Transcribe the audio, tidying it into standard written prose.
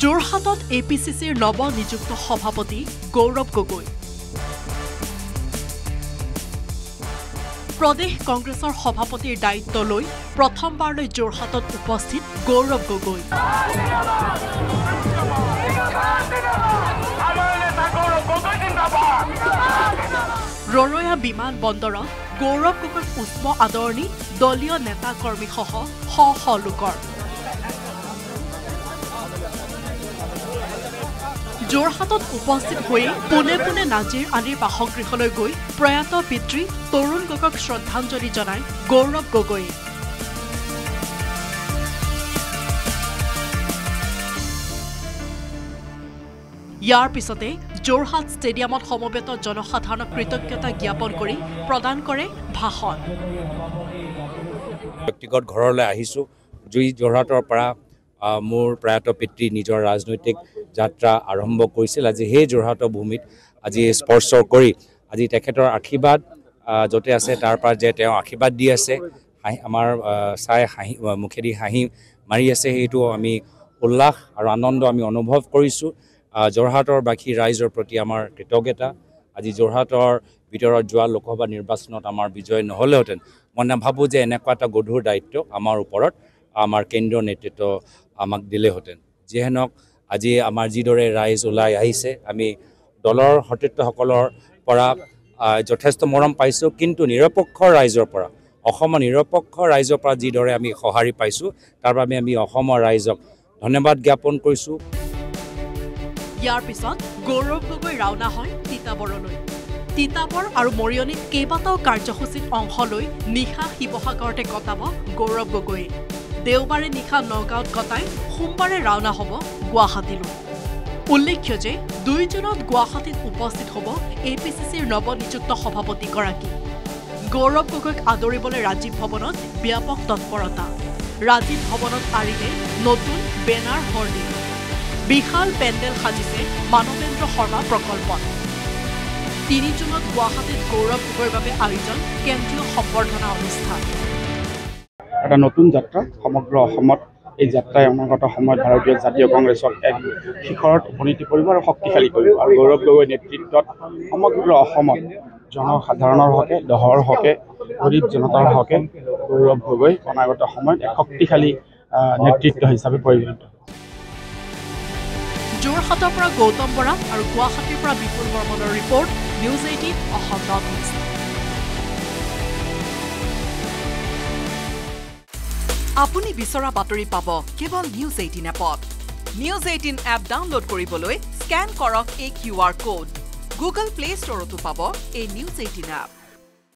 যোৰহাটত এপিচিচিৰ নৱনিযুক্ত সভাপতি গৌৰৱ গগৈ। প্ৰদেশ কংগ্ৰেছৰ সভাপতিৰ দায়িত্ব লৈ প্ৰথমবাৰলৈ যোৰহাটত উপস্থিত গৌৰৱ গগৈ। ৰৰৈয়া বিমান বন্দৰত গৌৰৱ গগৈৰ পুষ্প আদৰণি দলীয় নেতা কৰ্মীসহ শ শ লোকৰ। যোৰহাটত উপস্থিত হৈ পোনে পোনে নাজিৰ আলীৰ বাসগৃহলৈ গৈ প্ৰয়াত পিতৃ তৰুণ গগৈক শ্ৰদ্ধাঞ্জলি জনায় গৌৰৱ গগৈয়ে। ইয়াৰ পিছতে যোৰহাট ষ্টেডিয়ামত সমবেত জনসাধাৰণক কৃতজ্ঞতা জ্ঞাপন কৰি প্ৰদান কৰে ভাষণ। ব্যক্তিগত ঘৰলৈ আহিছোঁ, যি যোৰহাটৰ পৰা মোৰ প্ৰয়াত পিতৃ নিজৰ ৰাজনৈতিক যাত্ৰা আৰম্ভ কৰিছিল। আজি সেই যোৰহাটৰ ভূমিত আজি স্পৰ্শ কৰি আজি তেখেতৰ আশীৰ্বাদ য'তে আছে তাৰ পৰা যে তেওঁ আশীৰ্বাদ দি আছে, আমাৰ চাই হাঁহি মুখেদি হাঁহি মাৰি আছে, সেইটো আমি উল্লাস আৰু আনন্দ আমি অনুভৱ কৰিছোঁ। যোৰহাটৰ বাকী ৰাইজৰ প্ৰতি আমাৰ কৃতজ্ঞতা। আজি যোৰহাটৰ ভিতৰত যোৱা লোকসভা নিৰ্বাচনত আমাৰ বিজয় নহ'লেহেঁতেন মই নাভাবোঁ যে এনেকুৱা এটা গধুৰ দায়িত্ব আমাৰ ওপৰত আমাৰ কেন্দ্ৰীয় নেতৃত্ব আমাক দিলেহেঁতেন। যিয়ে নহওক আজি আমাৰ যিদৰে ৰাইজ ওলাই আহিছে, আমি দলৰ সতীৰ্থসকলৰ পৰা যথেষ্ট মৰম পাইছোঁ, কিন্তু নিৰপেক্ষ ৰাইজৰ পৰা, অসমৰ নিৰপেক্ষ ৰাইজৰ পৰা যিদৰে আমি সঁহাৰি পাইছোঁ, তাৰ বাবে আমি অসমৰ ৰাইজক ধন্যবাদ জ্ঞাপন কৰিছোঁ। ইয়াৰ পিছত গৌৰৱ গগৈ ৰাওনা হয় তিতাবৰলৈ। তিতাবৰ আৰু মৰিয়নিত কেইবাটাও কাৰ্যসূচীত অংশ লৈ নিশা শিৱসাগৰতে কটাব গৌৰৱ গগৈয়ে। দেওবাৰে নিশা নগাঁৱত কটাই সোমবাৰে ৰাওনা হ'ব গুৱাহাটীলৈ। উল্লেখ্য যে 2 জুনত গুৱাহাটীত উপস্থিত হ'ব এপিচিচিৰ নৱনিযুক্ত সভাপতিগৰাকী। গৌৰৱ গগৈক আদৰিবলৈ ৰাজীৱ ভৱনত ব্যাপক তৎপৰতা। ৰাজীৱ ভৱনত আঁৰিলে নতুন বেনাৰ হৰ্ডিং। বিশাল পেণ্ডেল সাজিছে মানৱেন্দ্ৰ শৰ্মা প্ৰকল্পত। 3 জুনত গুৱাহাটীত গৌৰৱ গগৈৰ বাবে আয়োজন কেন্দ্ৰীয় সম্বৰ্ধনা অনুষ্ঠান। এটা নতুন যাত্ৰা সমগ্ৰ অসমত। এই যাত্ৰাই অনাগত সময়ত ভাৰতীয় জাতীয় কংগ্ৰেছক এক শিখৰত উপনীত কৰিব আৰু শক্তিশালী কৰিব। আৰু গৌৰৱ গগৈৰ নেতৃত্বত সমগ্ৰ অসমত জনসাধাৰণৰ হকে, দহৰ হকে, গৰীব জনতাৰ হকে গৌৰৱ গগৈ অনাগত সময়ত এক শক্তিশালী নেতৃত্ব হিচাপে পৰিগণিত। যোৰহাটৰ পৰা গৌতম বৰা আৰু গুৱাহাটীৰ পৰা বিপুল বৰ্মনৰ report, news 18 Assam north east. আপুনি বিচৰা বাতৰি পাব কেৱল নিউজ 18 এপত। নিউজ 18 এপ ডাউনলোড কৰিবলৈ স্কেন কৰক এই QR কোড। গুগল প্লে ষ্টৰতো পাব এই নিউজ 18 এপ।